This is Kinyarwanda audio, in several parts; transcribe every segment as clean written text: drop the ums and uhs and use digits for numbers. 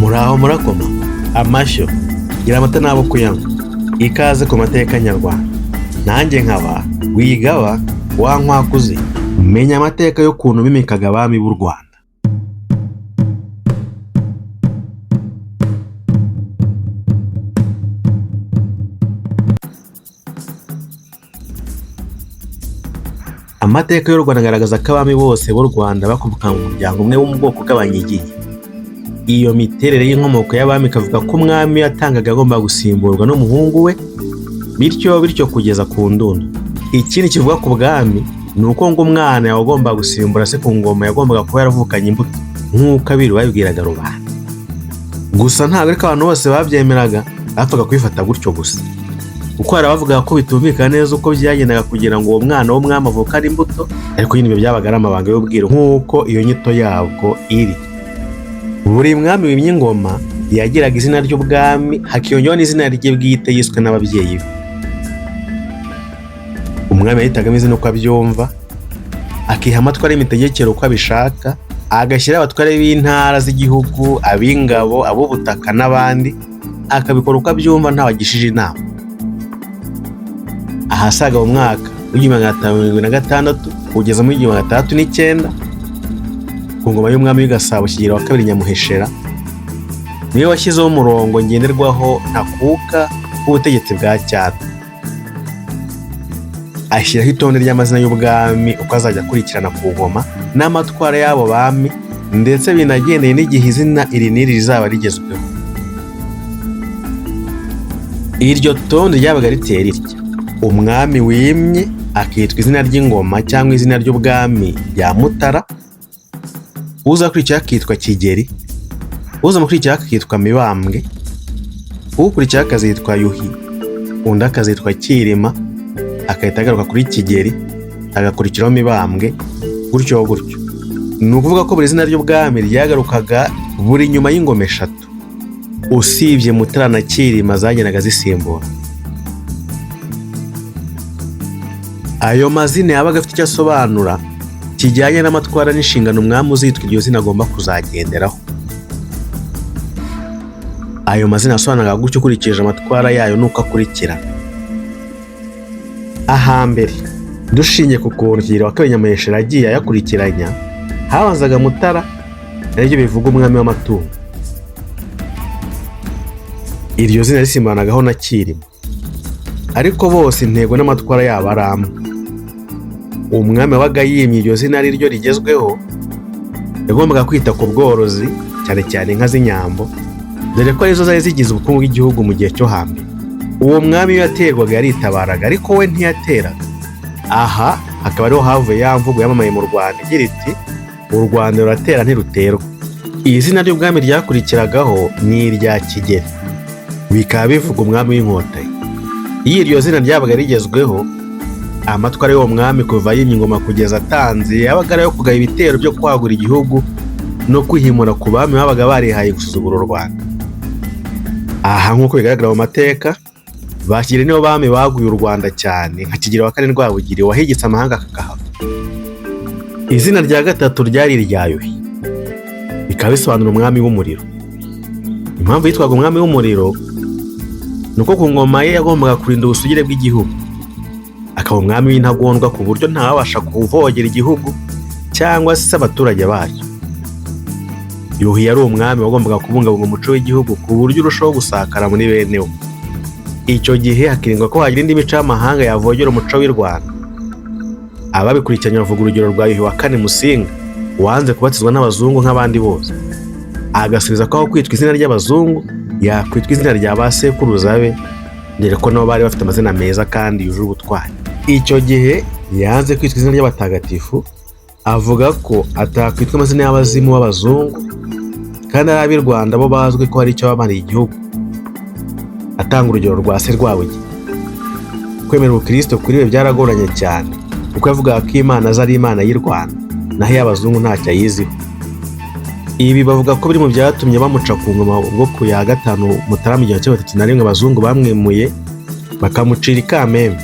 Muraho murakoma amashyo gira amata n'abo kuyanywa ikaze ku mateka nyarwanda. Nanjye nkaba wigaba wa nkwakuzi menya amateka y'ukuntu bimikaga abami b'u Rwanda. Amateka y'u Rwanda agaragaza ko abami bose b'u Rwanda bakomoka mu muryango umwe wo mu bwoko bw'Abanyiginya. Iyo miterere y'inkomoko y'abami ikavuga ko umwami yatangaga agomba gusimburwa n'umuhungu we bityo kugeza ku ndundo. Ikindi kivuga ku bwami ni uko ngo umwana yagomba gusimbura se ku ngoma yagombaga kuba yaravukanye imbuto nk'uko abiru babibwiraga rubanda. Gusa ntabwo ariko abantu bose babyemeraga, bapfaga kwifata gutyo gusa, kuko hari abavugaga ko bitumvikana neza uko byagendaga kugira ngo uwo mwana w'umwami avukane imbuto, ariko nyine ibyo byabaga ari amabanga y'ubwiru nk'uko iyo nyito yabwo iri. Buri mwami wimye ingoma yagiraga izina ry'ubwami hakiyongeraho n'izina rye bwite yiswe n'ababyeyi be. Umwami yahitagamo izina uko abyumva, akiha amatwara y'imitegekere uko abishaka, agashyira abatware b'intara z'igihugu, ab'ingabo, ab'ubutaka n'abandi, akabikora uko abyumva ntawagishije inama. Ahasaga mu mwaka w'1576 kugeza muri 1609 ku ngoma y'umwami w'Igasabo Kigeli II Nyamuheshera, niwe washyizeho umurongo ngenderwaho ntakuka w'ubutegetsi bwa cyami. Ashyiraho itonde ry'amazina y'ubwami uko azajya akurikirana ku ngoma n'amatwara y'abo bami, ndetse binagendeye n'igihe izina iri n'iri rizaba rigezweho. Iryo tonde ryabaga riteye ritya: umwami wimye akitwa izina ry'ingoma cyangwa izina ry'ubwami rya Mutara, uza kurikiraho akitwa Kigeli, uza mukurikiraho akitwa Mibambwe, ukurikiraho akazitwa Yuhi, undi akazitwa Cyilima, agahita agaruka kuri Kigeli, agakurikiraho Mibambwe, gutyo gutyo. Ni ukuvuga ko buri zina ry'ubwami ryagarukaga buri nyuma y'ingoma 3, usibye Mutara na Cyilima zagendaga zisimbura. Ayo mazina yabaga afite icyo asobanura kijyanye n'amatwara n'inshingano umwami uzitwa iryo zina agomba kuzagenderaho. Ayo mazina asobanuraga gutyo ukurikije amatwara yayo nuko akurikirana. Ahambere dushingiye ku kuntu Kigeli II Nyamuheshera yagiye ayakurikiranya, habanzaga Mutara, aribyo bivuga umwami w'amatungo. Iryo zina risimburanagaho na Cyilima, ariko bose intego n'amatwara yabo ari amwe. Umwami wabaga yimye iryo zina ari ryo rigezweho yagombaga kwita ku bworozi, cyane cyane inka z'inyambo, dore ko arizo zari zigize ubukungu bw'igihugu mu gihe cyo hambere. Uwo mwami iyo yaterwaga yaritabaraga, ariko we ntiyateraga. Aha hakaba ariho havuye ya mvugo yamamaye mu Rwanda igira iti: u Rwanda ruratera ntiruterwa. Iri zina ry'ubwami ryakurikiragaho ni irya Kigeli, bikaba bivuga umwami w'inkotanyi. Iyo iryo zina ryabaga rigezweho, amatwara y'uwo mwami kuva yimye ingoma kugeza atanze yabaga ari ayo kugaba ibitero byo kwagura igihugu no kwihimura ku bami babaga barihaye gusuzugura u Rwanda. Aha nk'uko bigaragara mu mateka, ba Kigeli nibo bami baguye u Rwanda cyane, nka Kigeli IV Rwabugiri wahigitse amahanga kakahava. Izina rya gatatu ryari irya Yuhi, bikaba bisobanura umwami w'umuriro. Impamvu yitwaga umwami w'umuriro ni uko ku ngoma ye yagombaga kurinda ubusugire bw'igihugu, akaba umwami w'intagondwa ku buryo ntawabasha kuvogera igihugu cyangwa se abaturage bacyo. Yuhi yari umwami wagombaga kubungabunga umuco w'igihugu ku buryo urushaho gusakara muri bene wo. Icyo gihe hakirindwa ko hagira indi mico y'amahanga yavogera umuco w'i Rwanda. Ababikurikiranye bavuga urugero rwa Yuhi IV Musinga wanze kubatizwa n'abazungu nk'abandi bose, agasubiza ko aho kwitwa izina ry'abazungu yakwitwa izina rya ba sekuruza be, dore ko nabo bari bafite amazina meza kandi yujuje ubutwari. Icyo gihe yanze kwitwa izina ry'abatagatifu, avuga ko atakwitwa amazina y'abazimu b'abazungu kandi ari ab'i Rwanda bo bazwi ko hari icyo bamariye igihugu. Atanga urugero rwa se Rwabugiri. Kwemera ubukristo kuri we byaragoranye cyane, kuko yavugaga ko Imana ari Imana y'u Rwanda, naho iy'abazungu ntacyo ayiziho. Ibi bavuga ko biri mu byatumye bamuca ku ngoma ubwo ku ya 5 Mutarama 1931 abazungu bamwemuye bakamucira i Kamembe,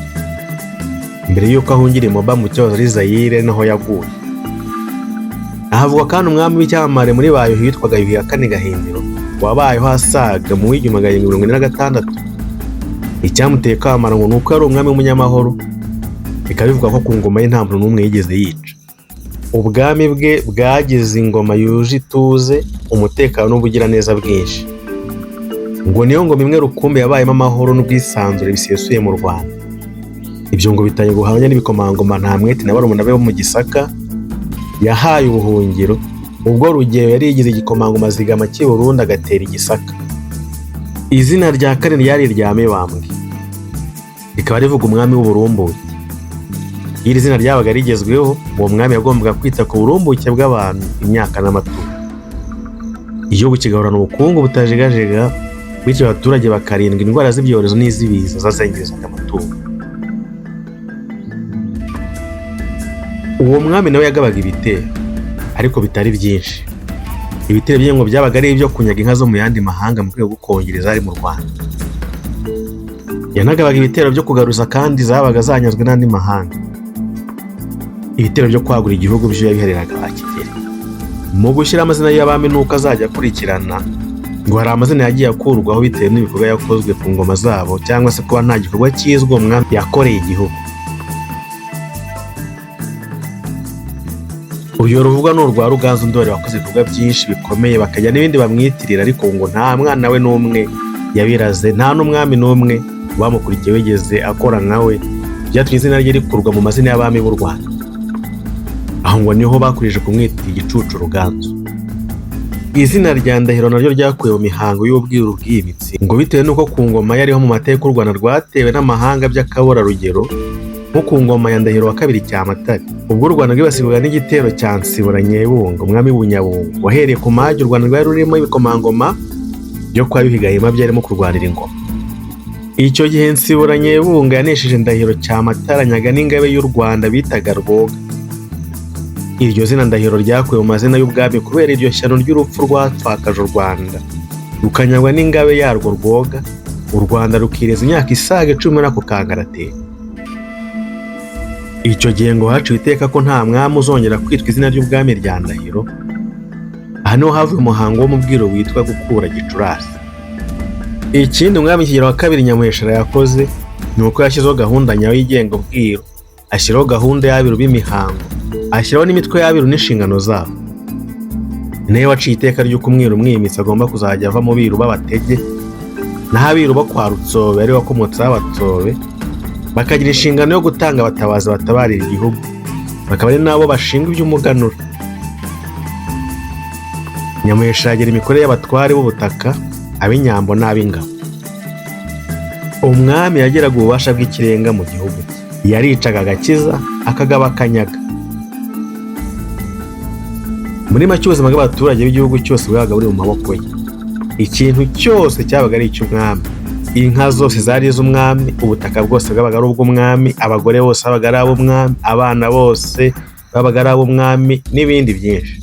mbere y'uko ahungira i Moba mu cyahoze ari Zaire naho yaguye. Ahavugwa kandi umwami w'icyamamare muri Bayuhi witwaga Yuhi IV Gahindiro wabayeho asaga mu 1746. Icyamuteye kwamamara ngo nuko yari umwami w'umunyamahoro, bikaba bivuga ko ku ngoma ye nta muntu n'umwe yigeze yica. Ubwami bwe bwagize ingoma yuje ituze, umutekano n'ubugiraneza bwinshi. Ngo niyo ngoma imwe rukumbi yabayemo amahoro n'ubwisanzure bisesuye mu Rwanda. Ibyo ngo bitanye guhamya n'ibikomangoma Ntamwete na barumuna be bo mu Gisaka yahaye ubuhungiro, ubwo Rugeyo yari yigize igikomangoma Zigama cy'i Burundi agatera i Gisaka. Izina rya kane ryari irya Mibambwe, rikaba rivuga umwami w'uburumbuke. Iri zina ryabaga rigezweho, uwo mwami yagombaga kwita ku burumbuke bw'abantu, imyaka n'amatungo. Igihugu kigahorana ubukungu butajegajega, bityo abaturage bakarindwa indwara z'ibyorezo n'iz'ibiza zazengerezaga amatungo. Uwo mwami nawe yagabaga ibitero, ariko bitari byinshi. Ibitero bye ngo byabaga ari ibyo kunyaga inka zo mu yandi mahanga mu rwego rwo kongera izari mu Rwanda. Yanagabaga ibitero byo kugaruza kandi zabaga zanyazwe n'andi mahanga. Ibitero byo kwagura igihugu byo yabihereraga Abakigeli. Mu gushyira amazina y'abami nuko azajya akurikirana, ngo hari amazina yagiye akurwaho bitewe n'ibikorwa yakozwe ku ngoma zabo, cyangwa se kuba nta gikorwa cyizwe umwami yakoreye igihugu. Uyu ruvugwa ni urwa Ruganzu Ndoli wakoze ibikorwa byinshi bikomeye, bakajya n'ibindi bamwitirira, ariko ngo nta mwana we n'umwe yabiraze, nta n'umwami n'umwe bamukurikiye wigeze akora nkawe, byatumye izina rye rikurwa mu mazina y'abami b'u Rwanda. Aho ngo niho bakurije kumwitira igicucu Ruganzu. Izina rya Ndahiro naryo ryakuwe mu mihango y'ubwiru bw'imitsi, ngo bitewe n'uko ku ngoma yariho mu mateka u Rwanda rwatewe n'amahanga by'akaborarugero, nko ku ngoma ya Ndahiro II Cyamatare, ubwo u Rwanda rwibasirwaga n'igitero cya Nsiburanyebunga, umwami w'Ubunyabungo wahereye ku mage u Rwanda rwari rurimo ibikomangoma byo kwa Yuhi Gahima byarimo kurwanira ingoma. Icyo gihe Nsiburanyebunga yanesheje Ndahiro Cyamatare, anyaga n'ingabe y'u Rwanda bitaga Rwoga. Iryo zina Ndahiro ryakuwe mu mazina y'ubwami kubera iryo shyano ry'urupfu rwatwakaje u Rwanda, rukanyagwa n'ingabe yarwo Rwoga, u Rwanda rukireza imyaka isaga 10 muri ako kangaratera. Icyo gihe ngo haciwe iteka ko nta mwami uzongera kwitwa izina ry'ubwami rya Ndahiro. Aha niho havuye umuhango wo mu bwiru witwa gukura Gicurasi. Ikindi umwami Kigeli II Nyamuheshera yakoze ni uko yashyizeho gahunda nyayo yigenga ubwiru, ashyiraho gahunda y'abiru b'imihango, ashyiraho n'imitwe y'abiru n'inshingano zabo. Nawe waciye iteka ry'uko umwiru umwimitsi agomba kuzajya ava mu biru b'abatege, naho abiru bo kwa Rutsobe ari wakomotseho Abatsobe, bakagira inshingano yo gutanga abatabazi batabarira igihugu, bakaba ari nabo bashinga iby'umuganura. Nyamuheshera agira imikorere y'abatware b'ubutaka, ab'inyambo n'ab'ingabo. Umwami yagiraga ububasha bw'ikirenga mu gihugu, yaricaga agakiza, akagaba akanyaga. Muri make ubuzima bw'abaturage b'igihugu cyose bwabaga buri mu maboko ye. Ikintu cyose cyabaga ari icy'umwami. Inka zose zari iz'umwami, ubutaka bwose bwabaga ari ubw'umwami, abagore bose babaga ari ab'umwami, abana bose babaga ari ab'umwami, n'ibindi byinshi.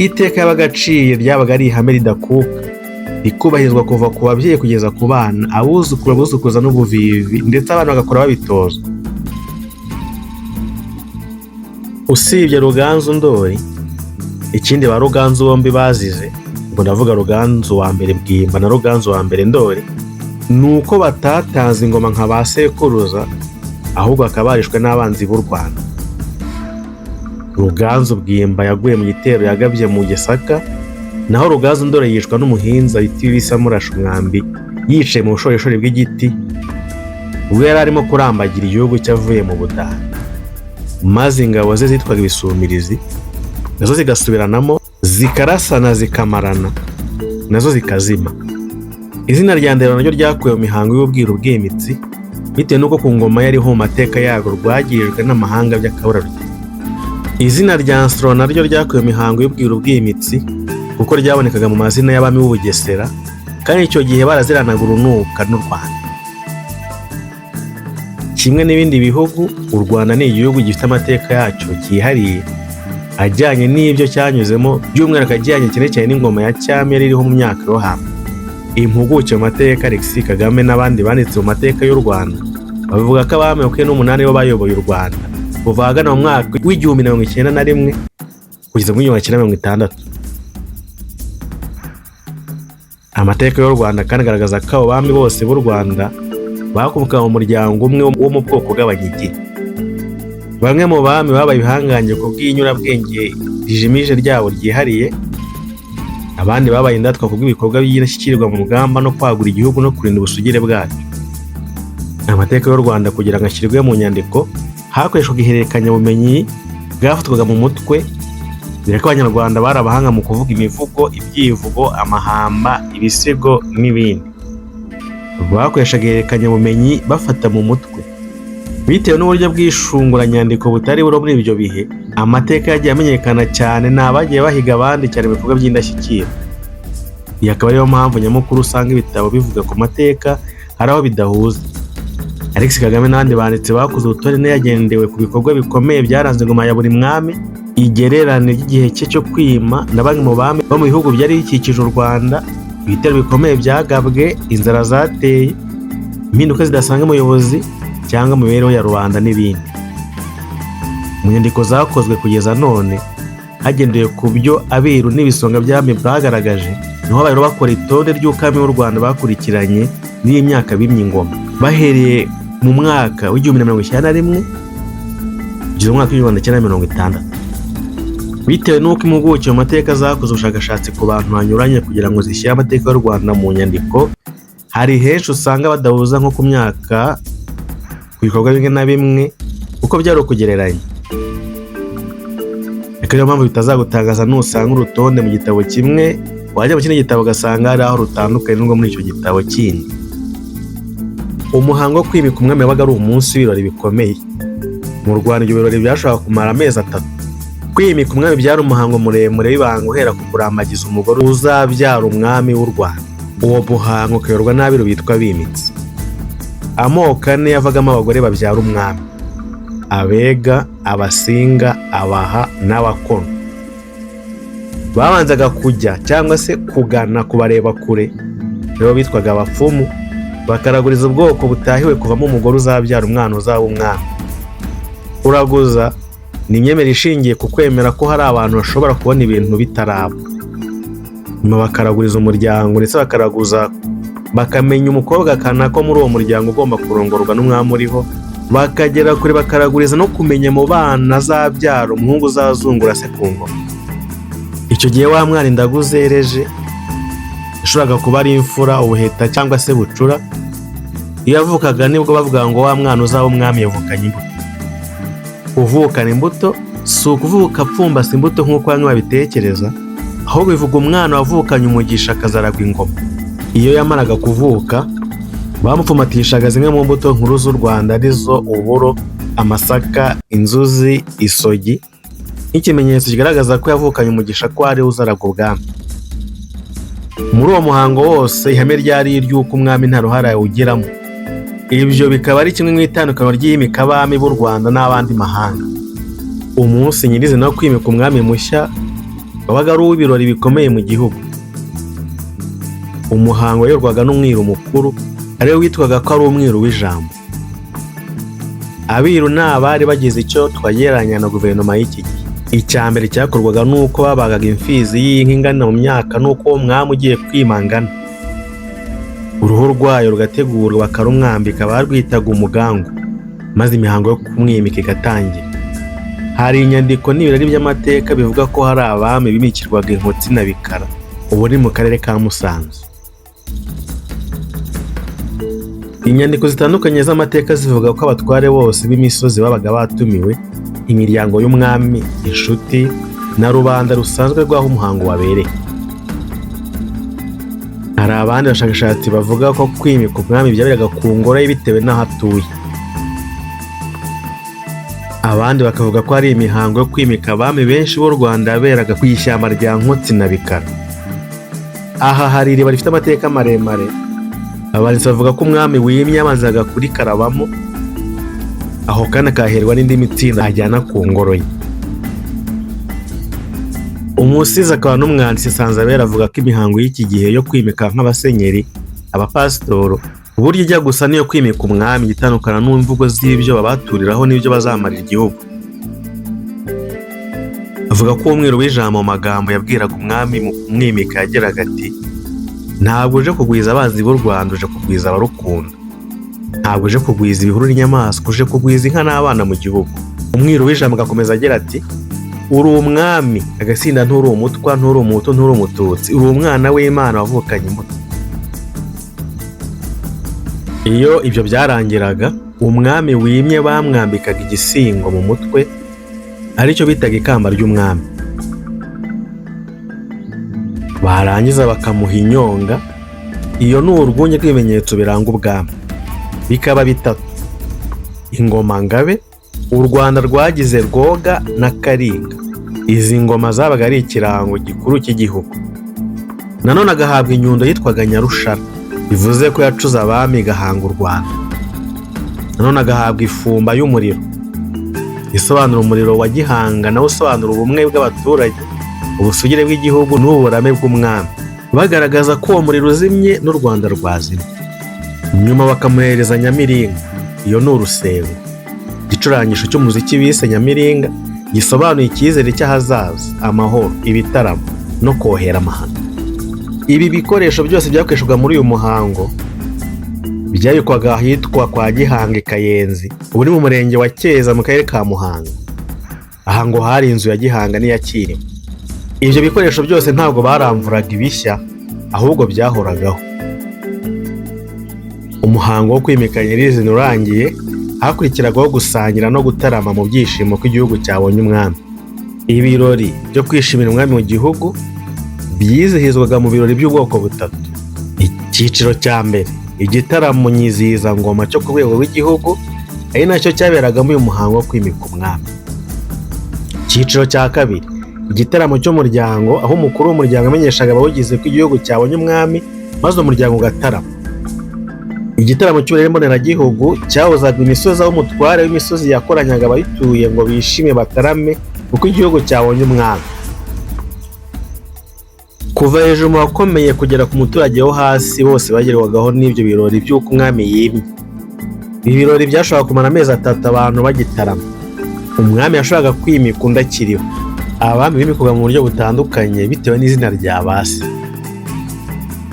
Iteka y'abagaciye ryabaga ari ihame ridakuka, rikubahirizwa kuva ku babyeyi kugeza ku bana, abuzukuru, abuzukuruza n'ubuvivi, ndetse abana bagakora babitozwa. Usibye Ruganzu Ndoli, ikindi ba Ruganzu bombi bazize, ngo ndavuga Ruganzu wa mbere Bwimba na Ruganzu wa mbere Ndoli, ni uko batatanze ingoma nka ba sekuruza, ahubwo bakaba barishwe n'abanzi b'u Rwanda. Ruganzu Bwimba yaguye mu gitero yagabye mu Gisaka, naho Ruganzu Ndoli yicwa n'umuhinza witwa Ibisamurasha umwambi, yicaye mu bushorishori bw'igiti, ubwo yari arimo kurambagira igihugu cyavuye mu Budage. Maze ingabo ze zitwaga Ibisumirizi nazo zigasubiranamo, zikarasana zikamarana, nazo zikazima. Izina rya Ndahiro naryo ryakuwe mu mihango y'ubwiru bw'imitsi, bitewe n'uko ku ngoma yariho mu mateka yarwo rwagirijwe n'amahanga by'akaburarugero. Izina rya Nsoro naryo ryakuwe mu mihango y'ubwiru bw'imitsi, kuko ryabonekaga mu mazina y'abami b'Ubugesera, kandi icyo gihe baraziranaga urunuka n'u Rwanda. Kimwe n'ibindi bihugu, u Rwanda ni igihugu gifite amateka yacyo cyihariye, ajyanye n'ibyo cyanyuzemo, by'umwihariko ajyanye cyane cyane n'ingoma ya cyami yari iriho mu myaka yo hambere. Impuguke mu mateka Alexis Kagame n'abandi banditse mu mateka y'u Rwanda bavuga ko abami 28 bo bayoboye u Rwanda kuva ahagana mu mwaka w'1901 kugeza muri 1960. Amateka y'u Rwanda kandi agaragaza ko abo bami bose b'u Rwanda bakomoka mu muryango umwe wo mu bwoko bw'Abanyigi. Bamwe mu bami babaye ibihangange ku bw'inyurabwenge rijimije ryabo ryihariye, abandi babaye indatwa ku bw'ibikorwa by'indashyikirwa mu rugamba no kwagura igihugu no kurinda ubusugire bwacyo. Amateka y'u Rwanda kugira ngo ashyirwe mu nyandiko hakoreshwaga ihererekanyabumenyi bwafatwaga mu mutwe, dore ko Abanyarwanda bari abahanga mu kuvuga imivugo, ibyivugo, amahamba, ibisigo n'ibindi. Bakoreshaga ihererekanyabumenyi bafata mu mutwe. Bitewe n'uburyo bw'ishunguranyandiko butari buro muri ibyo bihe, amateka yagiye amenyekana cyane n'abagiye bahiga abandi cyane mu bikorwa by'indashyikirwa. Iyi akaba ariyo mpamvu nyamukuru usanga ibitabo bivuga ku mateka hari aho bidahuza. Alex Kagame n'abandi banditsi bakoze ubutore yagendewe ku bikorwa bikomeye byaranze ingoma ya buri mwami, igererane ry'igihe cye cyo kwima na bamwe mu bami bo mu bihugu byari bikikije u Rwanda, ibitero bikomeye byagabwe, inzara zateye, impinduka zidasanzwe mu buyobozi cyangwa mu mibereho ya rubanda n'ibindi. Mu nyandiko zakozwe kugeza none hagendewe ku byo abiru n'ibisonga by'abami bagaragaje, niho bari bakora itonde ry'uko abami b'u Rwanda bakurikiranye n'imyaka bimye ingoma, bahereye mu mwaka w'1991 kugeza mu mwaka w'1960. Bitewe n'uko impuguke mu mateka zakoze ubushakashatsi ku bantu banyuranye kugira ngo zishyire amateka y'u Rwanda mu nyandiko, hari henshi usanga badahuza nko ku myaka, ku bikorwa bimwe na bimwe uko byari ukugereranya. Reka niyo mpamvu bitazagutangaza nusanga urutonde mu gitabo kimwe, wajya mu kindi gitabo ugasanga hari aho rutandukanye n'urwo muri icyo gitabo kindi. Umuhango wo kwimika umwami wabaga ari umunsi w'ibirori bikomeye. Mu Rwanda ibyo birori byashoboraga kumara amezi 3. Kwimika umwami byari umuhango muremure w'ibanga uhera ku kurambagiza umugore uzabyara umwami w'u Rwanda. Uwo muhango ukayoborwa n'abiru bitwa abimitsi. Amoko ane yavagamo abagore babyara umwami: Abega, Abasinga, Abaha n'Abakono. Babanzaga kujya cyangwa se kugana kubareba kure, rero bitwaga abapfumu, bakaraguriza ubwoko butahiwe kuvamo umugore uzabyara umwana uzaba umwami. Kuraguza ni imyemerere ishingiye ku kwemera ko hari abantu bashobora kubona ibintu bitaraba, nyuma bakaraguriza umuryango ndetse bakaraguza bakamenya umukobwa kanaka muri uwo muryango ugomba kurongorwa n'umwami uriho, bakagera kure bakaraguriza no kumenya mu bana azabyara umuhungu uzazungura se ku ngoma. Icyo gihe wa mwana indaguze ereje yashoboraga kuba ari imfura, ubuheta cyangwa se bucura. Iyo yavukaga nibwo bavuga ngo wa mwana uzaba umwami yavukanye imbuto. Kuvukana imbuto si ukuvuka apfumbase imbuto nk'uko bamwe babitekereza, ahubwo bivuga umwana wavukanye umugisha akazaragwa ingoma. Iyo yamaraga kuvuka bamupfumatishaga zimwe mu mbuto nkuru z'u Rwanda arizo uburo, amasaka, inzuzi, isogi, nk'ikimenyetso kigaragaza ko yavukanye umugisha ko ari uzaragwa ubwami. Muri uwo muhango wose ihame ryari iry'uko umwami nta ruhare awugiramo. Ibyo bikaba ari kimwe mu itandukaniro ry'imika abami b'u Rwanda n'abandi mahanga. Umunsi nyirizina wo kwimika umwami mushya wabaga ari uw'ibirori bikomeye mu gihugu. Umuhango wayoborwaga n'umwiru mukuru, ariwe witwaga ko ari umwiru w'ijambo. Abiru ni abari bagize icyo twagereranya na guverinoma y'iki gihe. Icya mbere cyakorwaga n'uko babagaga imfizi y'inka ingana mu myaka n'uko uwo mwami ugiye kwimangana. Uruhu rwayo rugategurwa bakarumwambika, barwitaga umugangu, maze imihango yo kumwimika igatangira. Hari inyandiko n'ibirari by'amateka bivuga ko hari abami bimikirwaga Inkotsi na Bikara, ubu ni mu karere ka Musanze. Inyandiko zitandukanye z'amateka zivuga ko abatware bose b'imisozi babaga batumiwe, imiryango y'umwami, inshuti na rubanda rusanzwe rw'aho umuhango wabereye. Hari abandi bashakashatsi bavuga ko kwimika umwami byaberaga ku ngoro ye bitewe n'aho atuye. Abandi bakavuga ko hari imihango yo kwimika abami benshi b'u Rwanda yaberaga ku ishyamba rya Nkotsi na Bikara. Aha hari iriba rifite amateka maremare. Abanditsi bavuga ko umwami wimye yamazaga kurikarabamo, aho kandi akaherwa n'indi mitsinda ajyana ku ngoro ye. Umusizi akaba n'umwanditsi Sanzabera avuga ko imihango y'iki gihe yo kwimika nk'abasenyeri, abapasitoro, uburyo ijya gusa niyo kwimika umwami, gitandukana n'imvugo z'ibyo babaturiraho n'ibyo bazamarira igihugu. Avuga ko umwiru w'ijambo mu magambo yabwiraga umwami mu kumwimika yagiraga ati: ntabwo uje kugwiza abanzi b'u Rwanda, uje kugwiza abarukunda. Ntabwo uje kugwiza ibihuru n'inyamaswa, uje kugwiza inka n'abana mu gihugu. Umwiru w'ijambo agakomeza agira ati: uri umwami, agasinda nturi umutwa, nturi umuhutu, nturi umututsi, uri umwana w'Imana wavukanye imbuto. Iyo ibyo byarangiraga, umwami wimye bamwambikaga igisingo mu mutwe, aricyo bitaga ikamba ry'umwami. Barangiza bakamuha inyonga. Iyo ni urwunge rw'ibimenyetso biranga ubwami. Bikaba bitatu: ingoma ngabe, u Rwanda rwagize Rwoga na Karinga. Izi ngoma zabaga ari ikirango gikuru cy'igihugu. Nanone agahabwa inyundo yitwaga Nyarushara, bivuze ko yacuze abami igahanga u Rwanda. Nanone agahabwa ifumba y'umuriro, isobanura umuriro wa Gihanga, nawo usobanura ubumwe bw'abaturage, ubusugire bw'igihugu n'uburame bw'umwami, bagaragaza ko uwo muriro uzimye n'u Rwanda rwazimye. Nyuma bakamuhereza Nyamiringa, iyo ni urusengo, igicurangisho cy'umuziki bise Nyamiringa, gisobanuye icyizere cy'ahazaza, amahoro, ibitaramo no kohera amahano. Ibi bikoresho byose byakoreshwaga muri uyu muhango byabikwaga ahitwa kwa Gihanga Kayenzi, uri mu murenge wa Cyeza mu karere ka Muhanga. Aha ngo hari inzu ya Gihanga n'iya Cyilima. Ibyo bikoresho byose ntabwo baramvuraga ibishya, ahubwo byahoragaho. Umuhango wo kwimika nyirizina urangiye, hakurikiragaho gusangira no gutarama mu byishimo ko igihugu cyabonye umwami. Ibirori byo kwishimira umwami mu gihugu byizihizwaga mu birori by'ubwoko butatu. Icyiciro cya mbere, igitaramo nyizihizangoma cyo ku rwego rw'igihugu, ari nacyo cyaberagamo uyu muhango wo kwimika umwami. Icyiciro cya kabiri, igitaramo cy'umuryango, aho umukuru w'umuryango amenyeshaga abawugize ko igihugu cyabonye umwami, maze umuryango ugatarama. Igitaramo cy'uburere mboneragihugu cyahuzaga imisozi, aho umutware w'imisozi yakoranyaga abayituye ngo bishime batarame kuko igihugu cyabonye umwami. Kuva hejuru mu bakomeye kugera ku muturage wo hasi, bose bagerwagaho n'ibyo birori by'uko umwami yimye. Ibi birori byashoboraga kumara amezi 3 abantu bagitarama. Umwami yashoboraga kwimika undi akiriho. Abami bimikwaga mu buryo butandukanye bitewe n'izina rya base.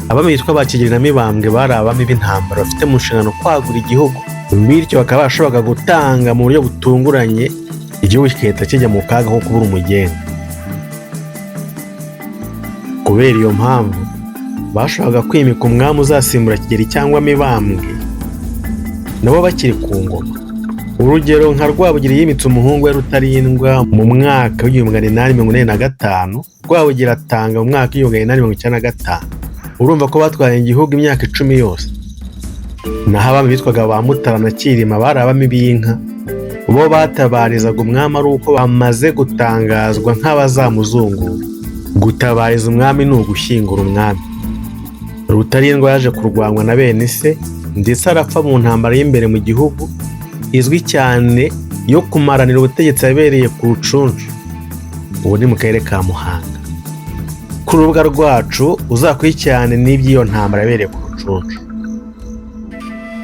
Abami bitwa ba Kigeli na Mibambwe bari abami b'intambara bafite mu nshingano kwagura igihugu, bityo bakaba bashoboraga gutanga mu buryo butunguranye, igihugu kigahita kijya mu kaga ko kubura umugenga. Kubera iyo mpamvu bashoboraga kwimika umwami uzasimbura Kigeli cyangwa Mibambwe nabo bakiri ku ngoma. Urugero nka Rwabugiri yimitse umuhungu we Rutarindwa mu mwaka w'1845, Rwabugiri atanga mu mwaka w'1895. Urumva ko batwaye igihugu imyaka 10 yose. Naho abami bitwaga ba Mutara na Cyilima bari abami b'inka, bo batabarizaga umwami ari uko bamaze gutangazwa nk'abazamuzungura. Gutabariza umwami ni ugushyingura umwami. Rutarindwa yaje kurwanwa na bene se ndetse arapfa mu ntambara y'imbere mu gihugu izwi cyane yo kumaranira ubutegetsi yabereye ku Rucunshu, ubu ni mu karere ka Muhanga. Ku rubuga rwacu uzakurikirane n'iby'iyo ntambara yabereye ku Rucunshu.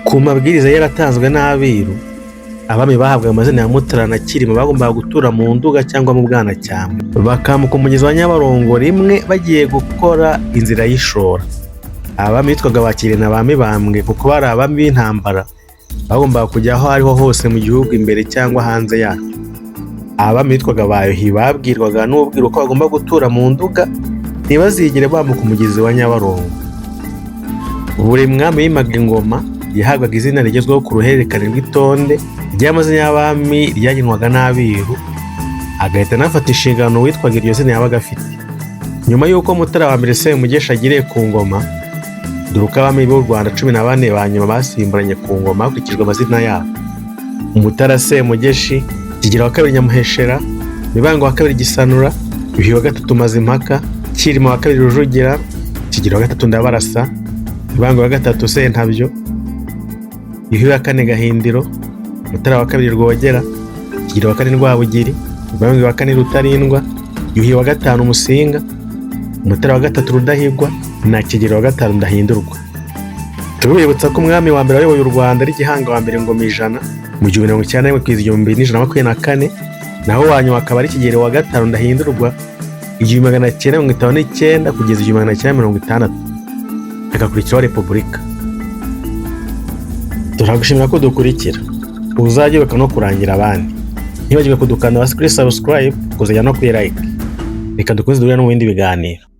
Ku mabwiriza yaratanzwe n'abiru, abami bahabwa amazina ya Mutara na Cyilima bagombaga gutura mu Nduga cyangwa mu Bwanacyambwe, bakambuka umugezi wa Nyabarongo rimwe bagiye gukora inzira y'ishora. Abami bitwaga ba Kigeli na ba Mibambwe kuko bari abami b'intambara, bagombaga kujya aho ariho hose mu gihugu, imbere cyangwa hanze yacyo. Abami bitwaga ba Yuhi babwirwaga n'ubwira ko bagomba gutura mu Nduga, ntibazigere bambuka umugezi wa Nyabarongo. Buri mwami yimaga ingoma yahabwaga izina rigezweho ku ruhererekane rw'itonde ry'amazina y'abami ryagenwaga n'abiru, agahita anafata inshingano witwaga iryo zina yabaga afite. Nyuma y'uko Mutara wa mbere Semugeshi agiriye ku ngoma, dore uko abami b'u Rwanda 14 ba nyuma basimburanye ku ngoma hakurikijwe amazina yabo: Mutara Semugeshi, Kigeli wa kabiri Nyamuheshera, Mibambwe wa kabiri Gisanura, Yuhi wa gatatu Mazimpaka, Cyilima wa kabiri Rujugira, Kigeli wa gatatu Ndabarasa, Mibambwe wa gatatu Sentabyo, Yuhi wa kane Gahindiro, Mutara wa kabiri Rwogera, Kigeli wa kane Rwabugiri, Mibambwe wa kane Rutarindwa, Yuhi wa gatanu Musinga, Mutara wa gatatu Rudahigwa na Kigeli wa gatanu Ndahindurwa. Tubibutsa ko umwami wa mbere wayoboye u Rwanda ari Gihanga wa mbere Ngoma ijana mu 1921 kugeza 2124, naho wa nyuma akaba ari Kigeli wa gatanu Ndahindurwa 1959 kugeza 1960, hagakurikiraho Repubulika. Turagushimira ko dukurikira, uzajye wibuka no kurangira abandi, ntibagirwe kudukanda hasi kuri subscribe, kuzajya no kuri like. Reka dukomeze duhure no mu bindi biganiro.